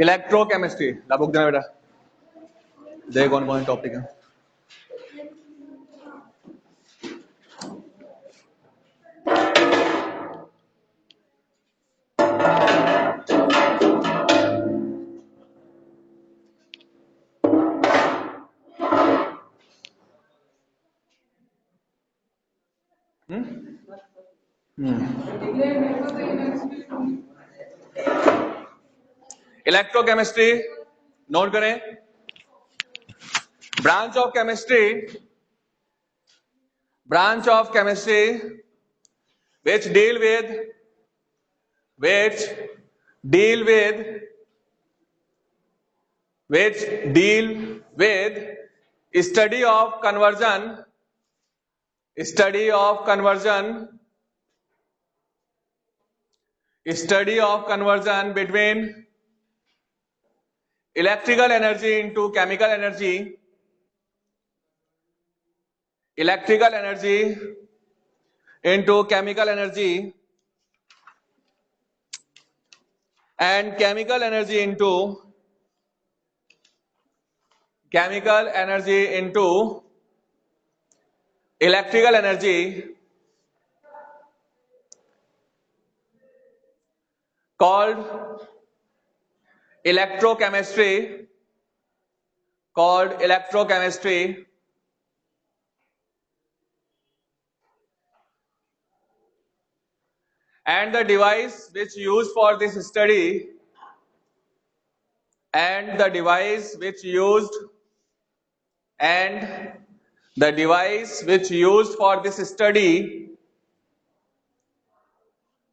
Electrochemistry ला book देना बेटा, देख कौन कौन टॉपिक है। इलेक्ट्रोकेमिस्ट्री नोट करें, branch of chemistry which deal with which deal with study of conversion between electrical energy into chemical energy, and chemical energy into electrical energy, called electrochemistry, and the device which used for this study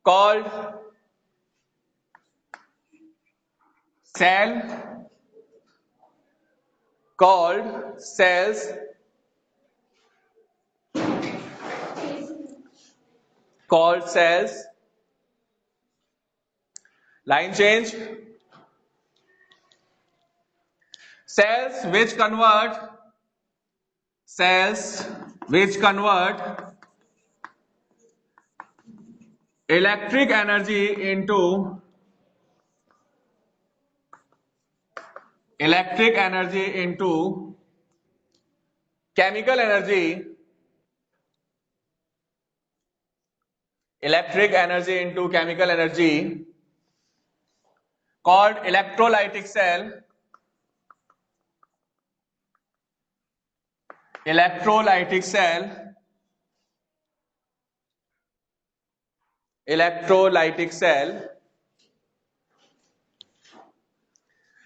called cells, line change, cells which convert electric energy into chemical energy, called electrolytic cell,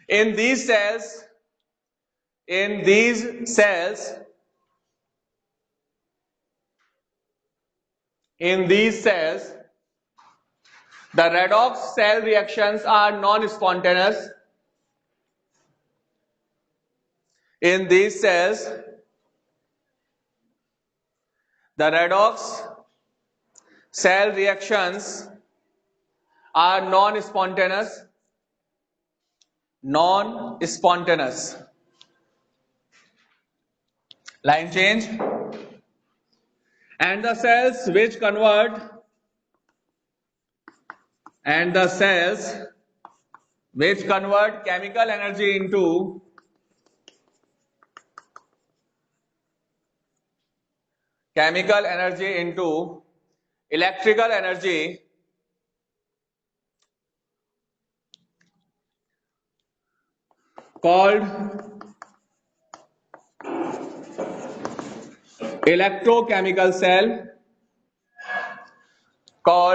in these cells the redox cell reactions are non-spontaneous. In these cells the redox cell reactions are non-spontaneous. Line change. And the cells which convert chemical energy into electrical energy called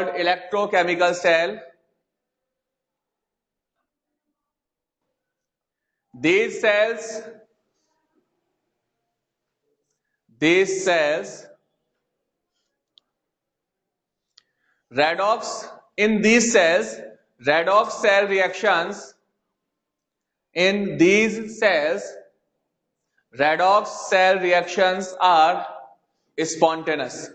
electrochemical cell. These cells redox cell reactions are spontaneous.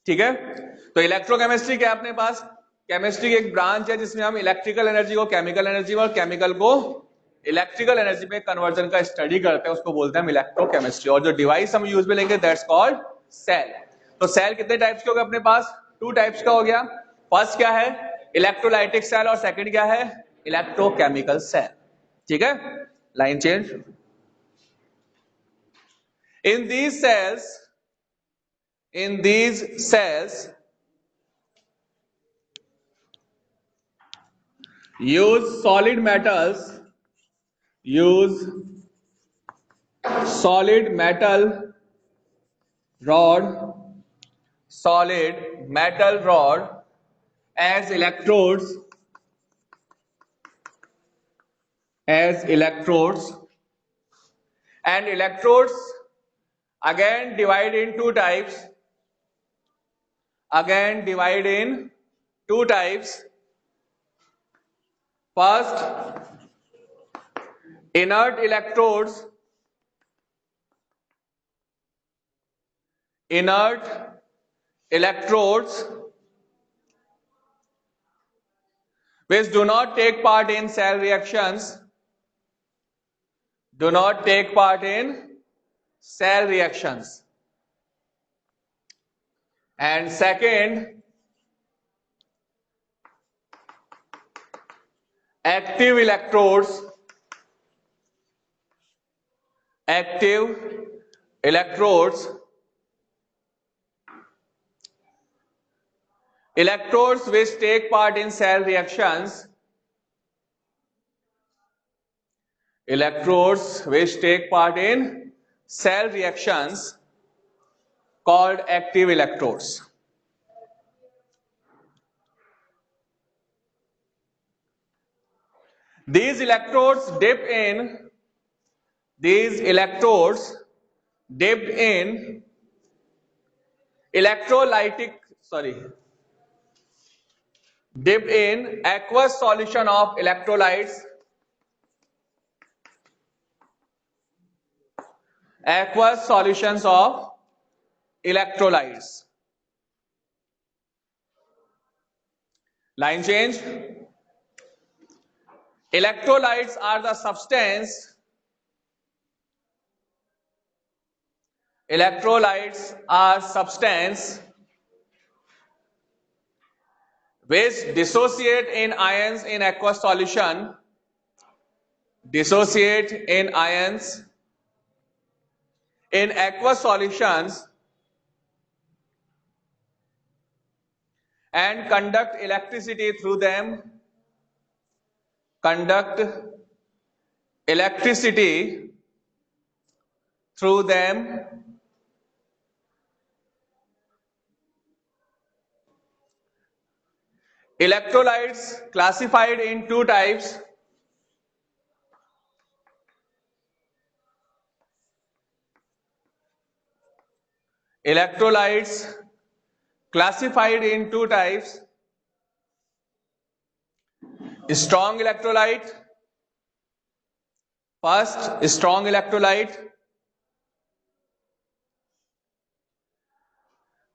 ठीक है, तो electrochemistry क्या अपने पास chemistry की एक branch है जिसमें हम इलेक्ट्रिकल एनर्जी को केमिकल एनर्जी और केमिकल को इलेक्ट्रिकल एनर्जी में कन्वर्जन का स्टडी करते हैं, उसको बोलते हैं हम इलेक्ट्रोकेमिस्ट्री। और जो डिवाइस हम यूज में लेंगे दैट्स कॉल्ड सेल। तो सेल कितने टाइप्स के हो गए अपने पास? 2 टाइप्स का हो गया। फर्स्ट क्या है? इलेक्ट्रोलाइटिक सेल, और सेकंड क्या है? Electrochemical cell. ठीक है, line change. In these cells, use solid metals, use solid metal rod as electrodes, and electrodes again divide in two types. First, inert electrodes which do not take part in cell reactions, and second, active electrodes which take part in cell reactions, called active electrodes. These electrodes dipped in aqueous solution of electrolytes, Line change. Electrolytes are the substance which dissociate in ions in aqueous solution, and conduct electricity through them, Electrolytes classified in two types. Strong electrolyte. First, strong electrolyte.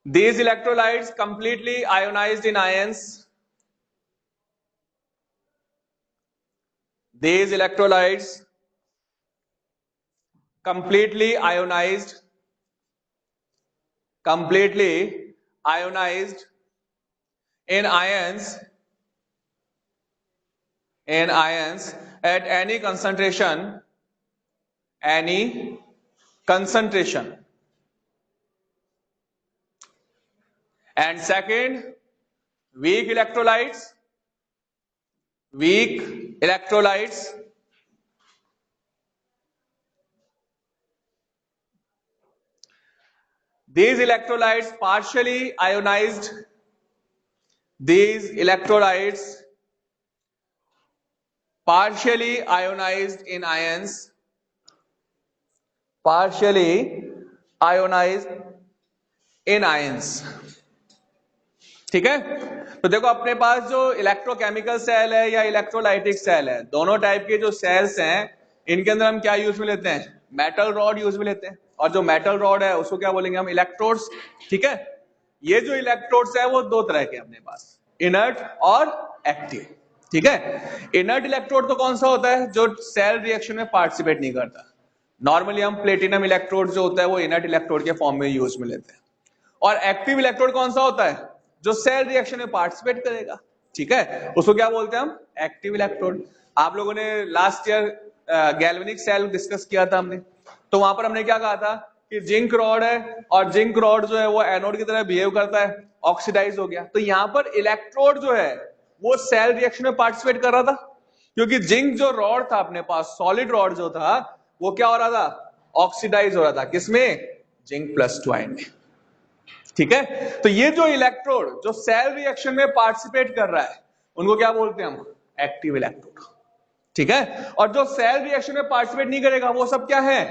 These electrolytes completely ionized in ions. Completely ionized in ions at any concentration. And second, weak electrolytes. These electrolytes partially ionized in ions. ठीक है, तो देखो अपने पास जो electrochemical cell है या electrolytic cell है, दोनों टाइप के जो सेल्स हैं इनके अंदर हम क्या यूज में लेते हैं? मेटल रॉड यूज में लेते हैं, और जो मेटल रॉड है उसको क्या बोलेंगे हम? इलेक्ट्रोड्स। ठीक है, ये जो इलेक्ट्रोड्स है वो दो तरह के अपने पास, इनर्ट और एक्टिव। ठीक है, इनर्ट इलेक्ट्रोड तो कौन सा होता है? जो सेल रिएक्शन में पार्टिसिपेट नहीं करता। नॉर्मली हम प्लेटिनम इलेक्ट्रोड जो होता है वो इनर्ट इलेक्ट्रोड के फॉर्म में यूज में लेते हैं। और एक्टिव इलेक्ट्रोड कौन सा होता है? जो सेल रिएक्शन में पार्टिसिपेट करेगा, ठीक है, उसको क्या बोलते हैं हम? Active electrode. आप लोगों ने last year galvanic cell discuss किया था हमने, तो वहां पर हमने क्या कहा था कि जिंक रॉड है और जिंक रॉड जो है वो एनोड की तरह बिहेव करता है, ऑक्सीडाइज हो गया। तो यहां पर इलेक्ट्रोड जो है वो सेल रिएक्शन में पार्टिसिपेट कर रहा था, क्योंकि जिंक जो रॉड था अपने पास, सॉलिड रॉड जो था, वो क्या हो रहा था? ऑक्सीडाइज हो रहा था। किसमें? जिंक +2 आयन में, ठीक है। तो ये जो इलेक्ट्रोड जो सेल रिएक्शन में पार्टिसिपेट कर रहा है उनको क्या बोलते हैं हम? एक्टिव इलेक्ट्रोड, ठीक है। और जो सेल रिएक्शन में पार्टिसिपेट नहीं करेगा वो सब क्या है?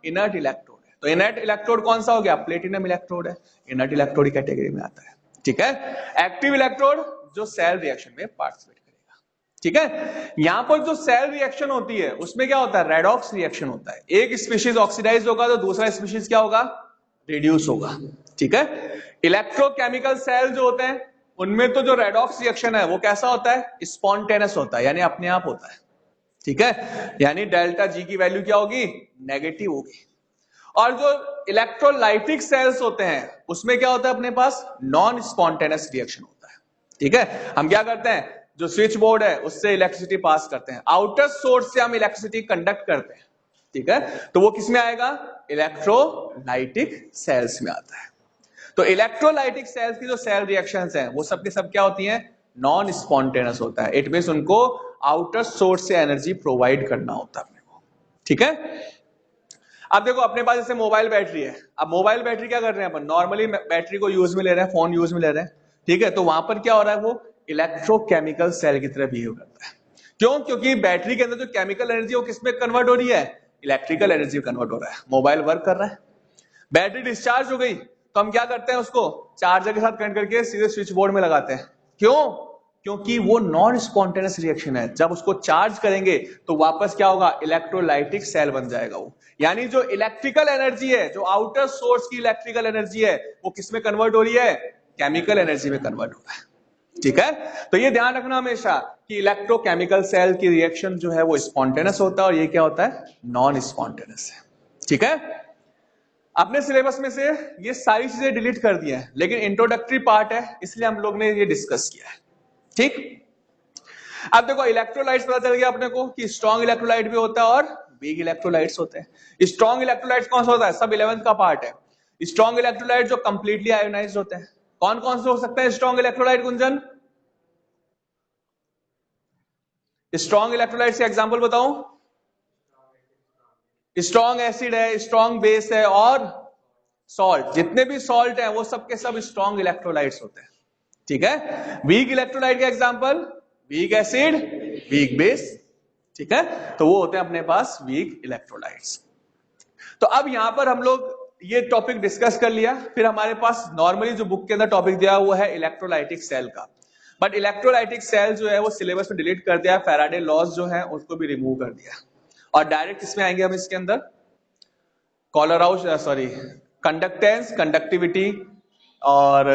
इनर्ट इलेक्ट्रोड है। तो इनर्ट इलेक्ट्रोड कौन सा हो गया? प्लेटिनम इलेक्ट्रोड है, इनर्ट इलेक्ट्रोड की कैटेगरी में आता है, ठीक है। एक्टिव इलेक्ट्रोड जो सेल रिएक्शन में पार्टिसिपेट करेगा, ठीक है। यहां पर जो सेल रिएक्शन होती है उसमें क्या होता है? रेडॉक्स रिएक्शन होता है। एक स्पीशीज ऑक्सीडाइज होगा तो दूसरा स्पीशीज क्या होगा? रिड्यूस होगा, ठीक है। इलेक्ट्रोकेमिकल सेल जो होते हैं उनमें तो जो रेडॉक्स रिएक्शन है वो कैसा होता है? स्पॉन्टेनियस होता है, यानी अपने आप होता है, ठीक है। यानी डेल्टा जी की वैल्यू क्या होगी? नेगेटिव होगी। और जो इलेक्ट्रोलाइटिक सेल्स होते हैं उसमें क्या होता है अपने पास? नॉन स्पॉन्टेनियस रिएक्शन होता है, ठीक है। हम क्या करते हैं? जो स्विच बोर्ड है उससे इलेक्ट्रिसिटी पास करते हैं, आउटर सोर्स से हम इलेक्ट्रिसिटी कंडक्ट करते हैं, ठीक है। तो वो किस में आएगा? इलेक्ट्रोलाइटिक सेल्स में आता है। तो इलेक्ट्रोलाइटिक सेल्स की जो सेल रिएक्शंस हैं वो सब के सब क्या होती हैं? नॉन स्पॉन्टेनियस होता है। इट मींस उनको आउटर सोर्स से एनर्जी प्रोवाइड करना होता है अपने को, ठीक है। अब देखो अपने पास जैसे मोबाइल बैटरी है, अब मोबाइल बैटरी क्या कर रहे हैं अपन? नॉर्मली बैटरी को यूज में ले रहे हैं, फोन यूज में ले रहे हैं, ठीक है। तो वहां पर क्या हो रहा है? वो इलेक्ट्रोकेमिकल सेल की तरह बिहेव करता है। क्यों? क्योंकि बैटरी के अंदर जो केमिकल एनर्जी वो किसमें कन्वर्ट हो रही है? इलेक्ट्रिकल एनर्जी में कन्वर्ट हो रहा है। मोबाइल वर्क कर रहा है, बैटरी डिस्चार्ज हो गई तो हम क्या करते हैं? उसको चार्जर के साथ कनेक्ट करके सीधे स्विच बोर्ड में लगाते हैं। क्यों? क्योंकि वो नॉन स्पॉन्टेनियस रिएक्शन है। जब उसको चार्ज करेंगे तो वापस क्या होगा? इलेक्ट्रोलाइटिक सेल बन जाएगा वो। यानी जो इलेक्ट्रिकल एनर्जी है, जो आउटर सोर्स की इलेक्ट्रिकल एनर्जी है, वो किस में कन्वर्ट हो रही है? केमिकल एनर्जी में कन्वर्ट हो रहा है, ठीक है। तो ये ध्यान रखना हमेशा कि इलेक्ट्रोकेमिकल सेल की रिएक्शन जो है वो स्पॉन्टेनियस होता है और ये क्या होता है? नॉन स्पॉन्टेनियस है, ठीक है। अपने सिलेबस में से ये सारी चीजें डिलीट कर दी है, लेकिन इंट्रोडक्टरी पार्ट है इसलिए हम लोग ने ये डिस्कस किया है, ठीक। अब देखो इलेक्ट्रोलाइट्स पता चल गया अपने को कि स्ट्रॉन्ग इलेक्ट्रोलाइट भी होता है और वीक इलेक्ट्रोलाइट्स होते हैं। स्ट्रॉन्ग इलेक्ट्रोलाइट्स कौन सा होता है? सब 11th का पार्ट है। स्ट्रॉन्ग इलेक्ट्रोलाइट जो कंप्लीटली आयोनाइज्ड होते हैं। कौन कौन से हो सकते हैं strong electrolyte? Gunjan, strong electrolytes के एग्जांपल बताऊं? स्ट्रॉन्ग एसिड है, स्ट्रॉन्ग बेस है और सॉल्ट। जितने भी सॉल्ट हैं वो सब के सब स्ट्रॉन्ग इलेक्ट्रोलाइट्स होते हैं, ठीक है। वीक इलेक्ट्रोलाइट का example weak acid, weak base, ठीक है। तो वो होते हैं अपने पास वीक इलेक्ट्रोलाइट्स। तो अब यहां पर हम लोग ये टॉपिक डिस्कस कर लिया। फिर हमारे पास नॉर्मली जो बुक के अंदर टॉपिक दिया हुआ है इलेक्ट्रोलाइटिक सेल का, बट इलेक्ट्रोलाइटिक सेल जो है वो सिलेबस में डिलीट कर दिया। फैराडे लॉज जो है उसको भी रिमूव कर दिया और डायरेक्ट इसमें आएंगे हम इसके अंदर कॉलराउस सॉरी कंडक्टेंस, कंडक्टिविटी और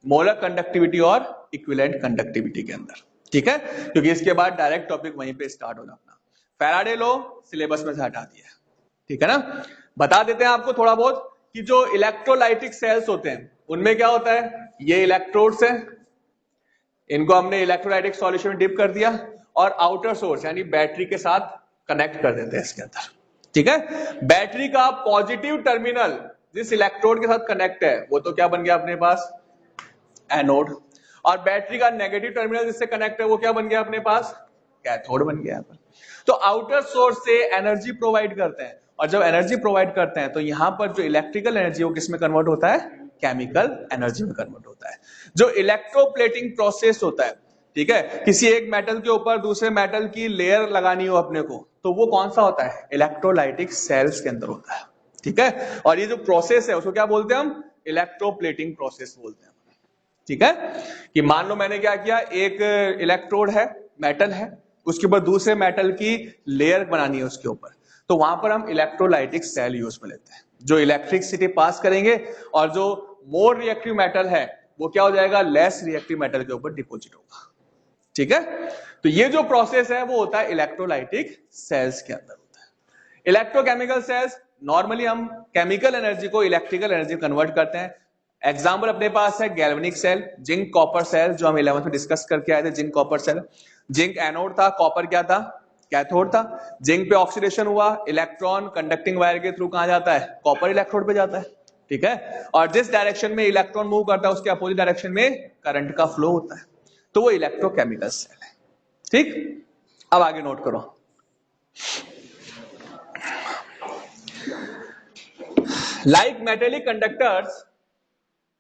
मोलर कंडक्टिविटी और इक्विवेलेंट कंडक्टिविटी के अंदर, ठीक है। क्योंकि इसके बाद डायरेक्ट टॉपिक वहीं पे स्टार्ट होना अपना। फैराडे लॉ सिलेबस में से हटा दिया, ठीक है ना। बता देते हैं आपको थोड़ा बहुत कि जो इलेक्ट्रोलाइटिक सेल्स होते हैं उनमें क्या होता है? ये इलेक्ट्रोड्स हैं, इनको हमने इलेक्ट्रोलाइटिक सॉल्यूशन में डिप कर दिया और आउटर सोर्स यानी बैटरी के साथ कनेक्ट कर देते हैं इसके अंदर, ठीक है। बैटरी का पॉजिटिव टर्मिनल जिस इलेक्ट्रोड के साथ कनेक्ट है वो तो क्या बन गया अपने पास? एनोड। और बैटरी का नेगेटिव टर्मिनल जिससे कनेक्ट है वो क्या बन गया अपने पास? कैथोड बन गया। तो आउटर सोर्स से एनर्जी प्रोवाइड करते हैं और जब एनर्जी प्रोवाइड करते हैं तो यहां पर जो इलेक्ट्रिकल एनर्जी वो किस में कन्वर्ट होता है? केमिकल एनर्जी में कन्वर्ट होता है। जो इलेक्ट्रोप्लेटिंग प्रोसेस होता है, ठीक है, किसी एक मेटल के ऊपर दूसरे मेटल की लेयर लगानी हो अपने को, तो वो कौन सा होता है? इलेक्ट्रोलाइटिक सेल्स के अंदर होता है, ठीक है। और ये जो प्रोसेस है उसको क्या बोलते हैं हम? इलेक्ट्रोप्लेटिंग प्रोसेस बोलते हैं, ठीक है। कि मान लो मैंने क्या किया, एक इलेक्ट्रोड है, मेटल है, उसके ऊपर दूसरे मेटल की लेयर बनानी है उसके ऊपर, तो वहां पर हम इलेक्ट्रोलाइटिक सेल यूज में लेते हैं जो इलेक्ट्रिसिटी पास करेंगे और जो मोर रिएक्टिव मेटल है वो क्या हो जाएगा? लेस रिएक्टिव मेटल के ऊपर डिपॉजिट होगा, ठीक है। तो ये जो प्रोसेस है वो होता है इलेक्ट्रोलाइटिक सेल्स के अंदर होता है। इलेक्ट्रोकेमिकल सेल्स, नॉर्मली हम केमिकल एनर्जी को इलेक्ट्रिकल एनर्जी कन्वर्ट करते हैं। एग्जाम्पल अपने पास है galvanic cell, zinc copper cell, जो हम 11th में डिस्कस करके आए थे। Zinc copper cell, zinc anode था, कॉपर क्या था, कैथोड था। जिंक पे ऑक्सीडेशन हुआ, इलेक्ट्रॉन कंडक्टिंग वायर के थ्रू कहां जाता है, कॉपर इलेक्ट्रोड पे जाता है, ठीक है। और जिस डायरेक्शन में इलेक्ट्रॉन मूव करता है उसके अपोजिट डायरेक्शन में करंट का फ्लो होता है, तो वो इलेक्ट्रोकेमिकल सेल है, ठीक। अब आगे नोट करो,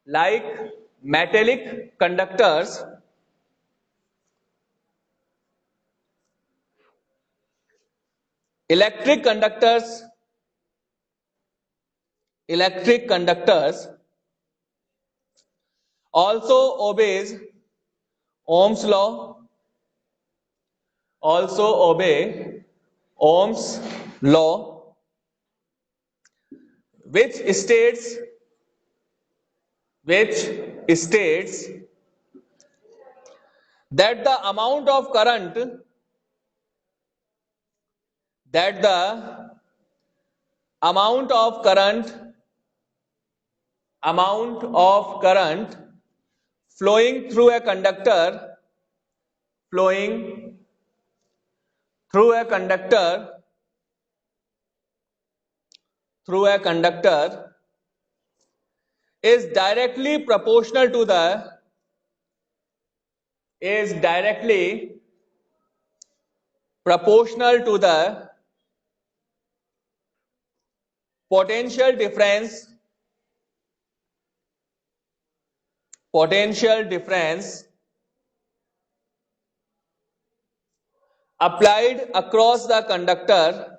like metallic conductors, electric conductors also obeys Ohm's law, which states that the amount of current flowing through a conductor is directly proportional to the potential difference applied across the conductor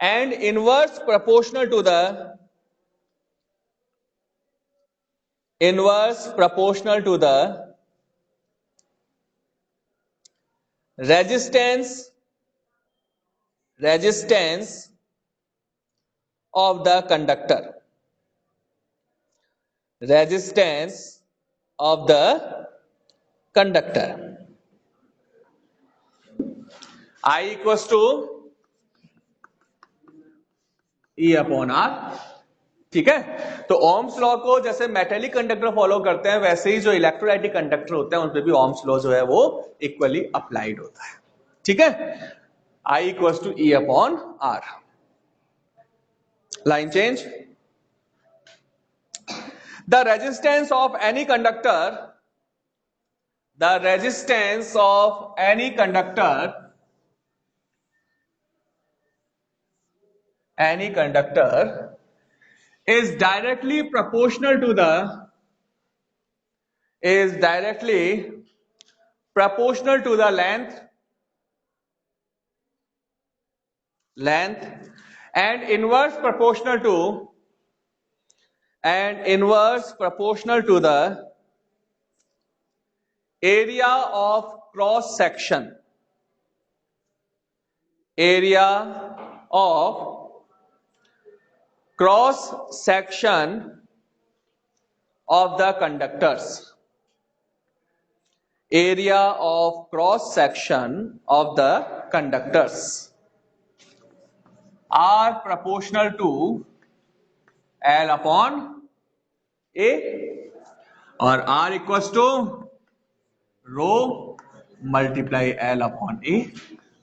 and inverse proportional to the resistance of the conductor. I equals to E upon R, ठीक है। तो Ohm's law को जैसे metallic conductor follow करते हैं, वैसे ही जो electrolytic conductor होते हैं उन पे भी ओम्स लॉ जो है वो इक्वली अप्लाइड होता है, ठीक है। I equals to E upon R. Line change. The resistance of any conductor is directly proportional to the length and inverse proportional to the area of cross section of the conductors. Are proportional to L upon A, और R equals to rho multiply L upon A,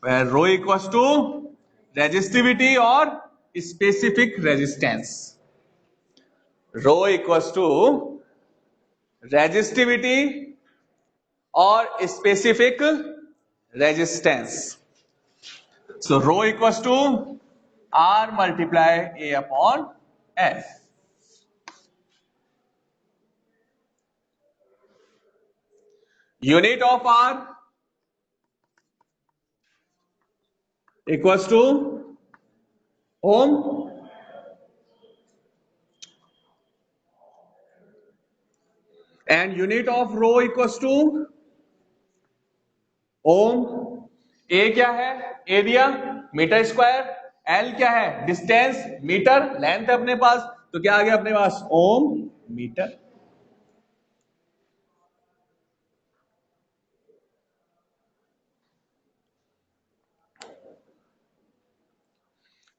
where rho equals to resistivity or specific resistance. Rho equals to resistivity or specific resistance. So rho equals to R multiply A upon L. Unit of R equals to ohm, and unit of rho equals to ohm. A क्या है, area metre square, L क्या है, distance metre, length है अपने पास, तो क्या आ गया अपने पास, ओम मीटर।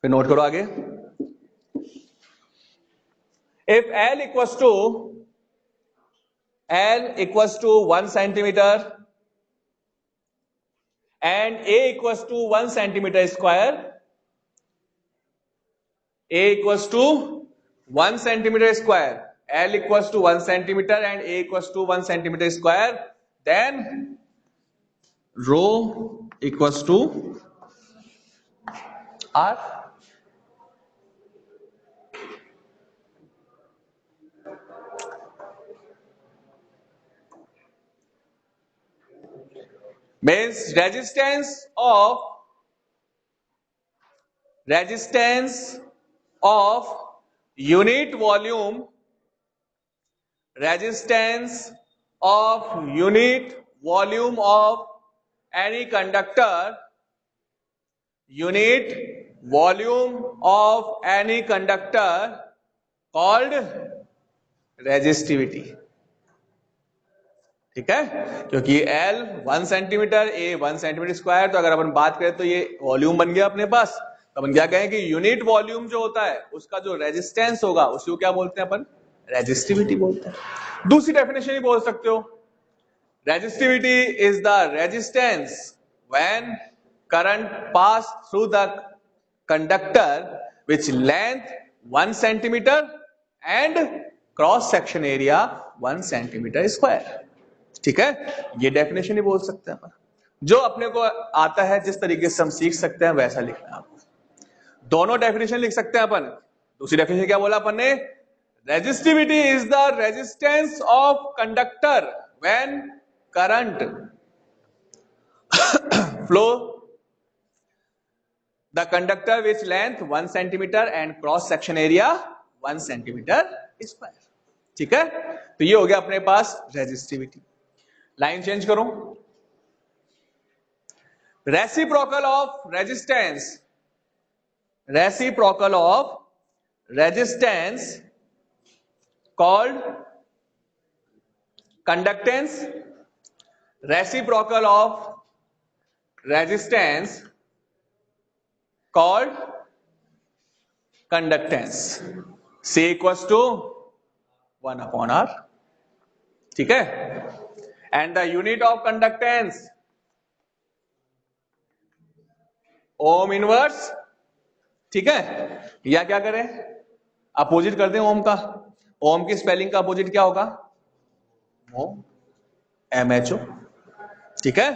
फिर नोट करो आगे। If L equals to 1 centimeter and A equals to 1 centimeter square, A equals to 1 centimeter square, L equals to 1 centimeter and A equals to 1 centimeter square, then rho equals to R. Means resistance of unit volume, resistance of unit volume of any conductor, unit volume of any conductor called resistivity. ठीक है, क्योंकि L 1 centimetre, A 1 centimetre square, तो अगर अपन बात करें तो ये volume बन गया अपने पास। तो अपन क्या कहें कि यूनिट वॉल्यूम जो होता है उसका जो रेजिस्टेंस होगा उसको क्या बोलते हैं अपन? रेजिस्टिविटी बोलते हैं। दूसरी डेफिनेशन ही बोल सकते हो, resistivity is the resistance when current pass through the conductor which length 1 centimetre and cross section area 1 centimetre square. ठीक है, ये डेफिनेशन ही बोल सकते हैं अपन। जो अपने को आता है, जिस तरीके से हम सीख सकते हैं वैसा लिखना है आपको। दोनों डेफिनेशन लिख सकते हैं अपन। दूसरी डेफिनेशन क्या बोला अपन ने? Resistivity is the resistance of conductor when current flow the conductor which length 1 centimetre and cross section area 1 centimetre square. ठीक है, तो ये हो गया अपने पास रेजिस्टिविटी। लाइन चेंज करो। Reciprocal of resistance, reciprocal of resistance called conductance, reciprocal of resistance called conductance. C equals to 1/R। ठीक है, and the unit of conductance ohm inverse. ठीक है, या क्या करें, अपोजिट कर दें ओम का। ओम की स्पेलिंग का अपोजिट क्या होगा? ओम, MHO। ठीक है,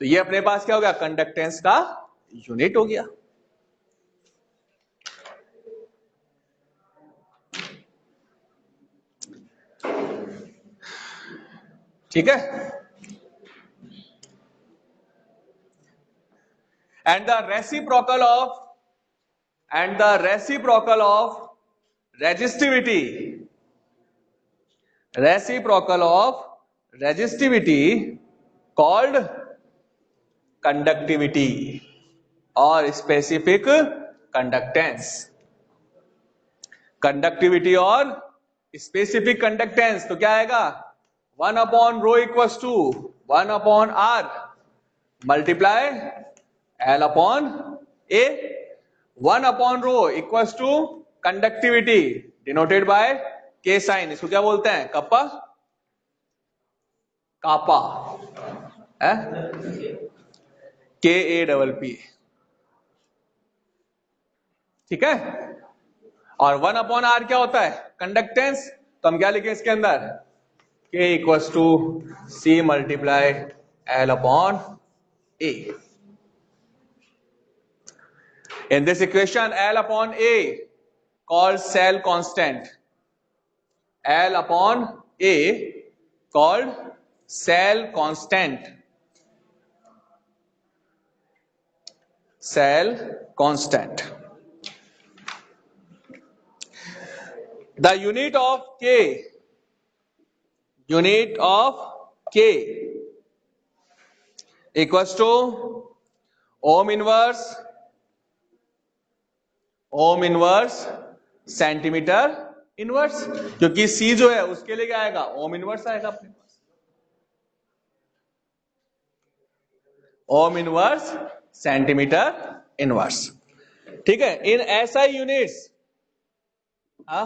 तो ये अपने पास क्या हो गया? कंडक्टेंस का यूनिट हो गया। ठीक है, and the reciprocal of resistivity called conductivity और specific conductance। कंडक्टिविटी और स्पेसिफिक कंडक्टेंस तो क्या आएगा? 1/ρ equals to 1/R multiply L/A। 1/ρ equals to conductivity denoted by K sign, इसको क्या बोलते हैं? कप्पा, कापा है, KAPP। ठीक है, और 1/R क्या होता है? कंडक्टेंस। तो हम क्या लिखें इसके अंदर? K equals to C multiply L/A। In this equation, L/A called cell constant, L/A called cell constant, cell constant. The unit of K equals to ohm inverse centimetre inverse, क्योंकि C जो है उसके लिए क्या आएगा? ओम इनवर्स आएगा अपने पास। Ohm inverse centimetre inverse. ठीक है, इन एसआई यूनिट्स, हाँ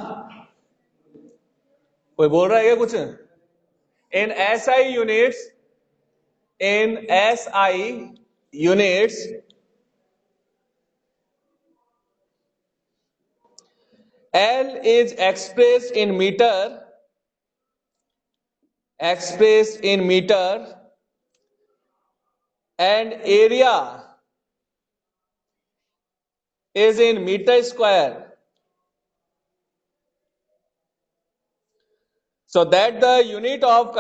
कोई बोल रहा है क्या कुछ? In SI units, in SI units, L is expressed in meter, and area is in meter square, so that the unit of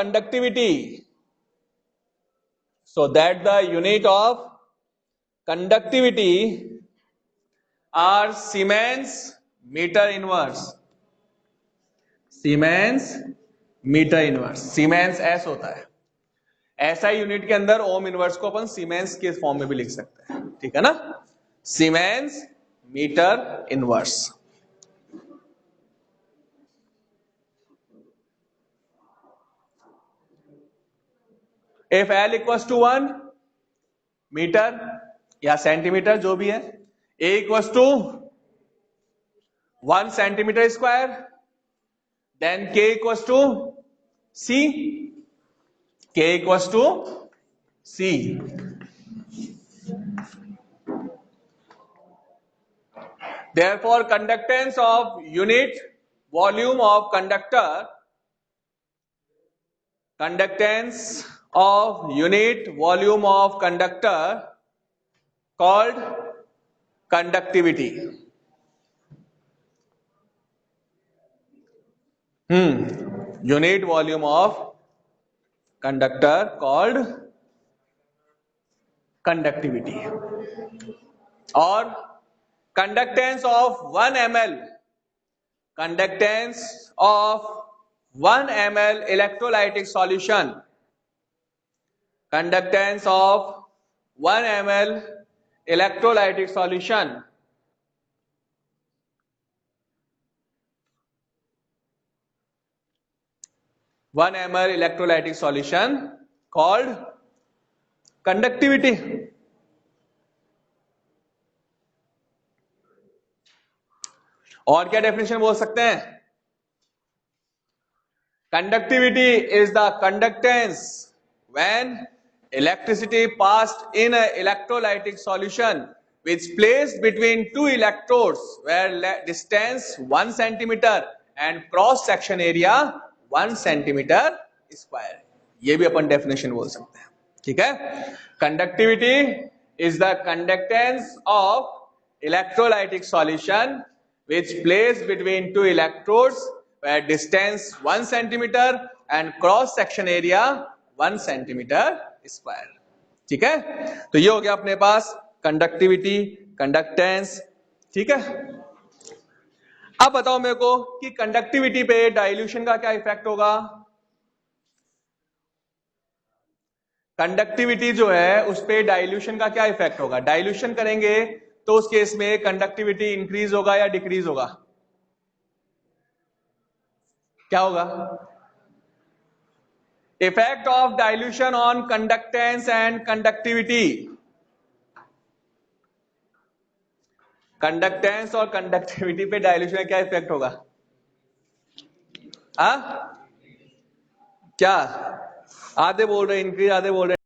conductivity are Siemens meter inverse. Siemens meter inverse, Siemens S होता है, ऐसा unit के अंदर ohm inverse को अपन siemens के form में भी लिख सकते हैं, ठीक है ना, siemens metre inverse. If L equals to 1 metre या सेंटीमीटर जो भी है, A equals to 1 centimetre square, then K equals to C, K equals to C। Therefore, conductance of unit volume of conductor, called conductivity. Unit volume of conductor called conductivity. Or conductance of 1 ml electrolytic solution, conductance of 1 ml electrolytic solution called conductivity. और क्या definition बोल सकते हैं? Conductivity is the conductance when electricity passed in an electrolytic solution which placed between two electrodes where distance 1 centimeter and cross section area 1 centimeter square. ये भी अपन definition बोल सकते हैं, ठीक है। Conductivity is the conductance of electrolytic solution which placed between two electrodes where distance 1 centimeter and cross section area 1 centimeter square, ठीक है। तो ये हो गया अपने पास कंडक्टिविटी, कंडक्टेंस, ठीक है। अब बताओ मेरे को कि कंडक्टिविटी पे डाइल्यूशन का क्या इफेक्ट होगा। कंडक्टिविटी जो है उस पे डाइल्यूशन का क्या इफेक्ट होगा। डाइल्यूशन करेंगे तो उस केस में कंडक्टिविटी इंक्रीज होगा या डिक्रीज होगा, क्या होगा। Effect of dilution on conductance and conductivity. Conductance और कंडक्टिविटी पे डाइल्यूशन का क्या इफेक्ट होगा। क्या आधे बोल रहे इंक्रीज, आधे बोल रहे